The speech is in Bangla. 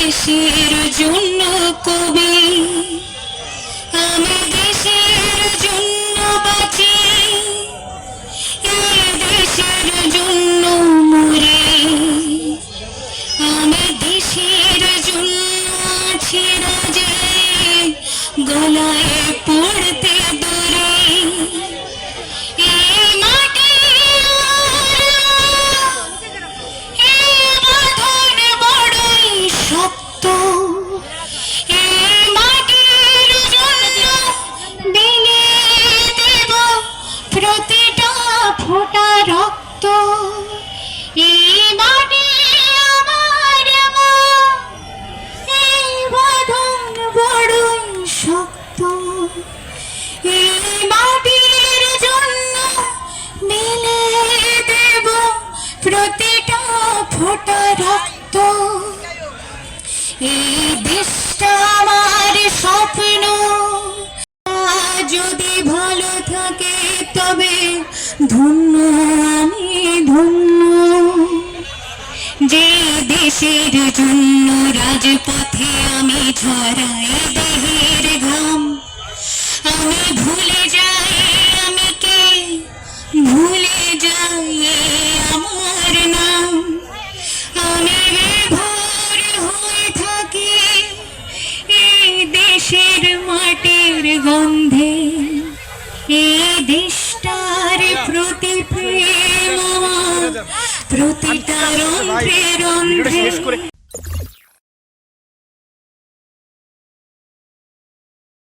দেশের জন্য কবি, আমি দেশের জন্য বাঁচি, এই দেশের জন্য মরি, আমি দেশের জন্য আছি রাজে, গলায় পড়তে দড়ি। এই মাটি এই বাঁধন বড়ই শক্ত, এই মাটির জন্য বিলিয়ে দেব প্রতিটা ফোঁটা রক্ত। এই মাটি আমার মা, এই বাঁধন বড়ই শক্ত, এই মাটির জন্য বিলিয়ে দেব প্রতিটা ফোঁটা রক্ত। এই দেশটা আমার স্বপ্ন, যদি ভালো থাকে তবে ধন্য আমি ধন্য। যে দেশের জন্য রাজপথে আমি ঝরাই দেহের ঘাম, আমি ভুলে যাই আমি কে, ভুলে যাই আমার নাম। আমি বিভোর হয়ে থাকি এই দেশের মাটির গন্ধে, এই দেশটার প্রতি প্রেম আমার প্রতিটা রন্ধ্রে রন্ধ্রে।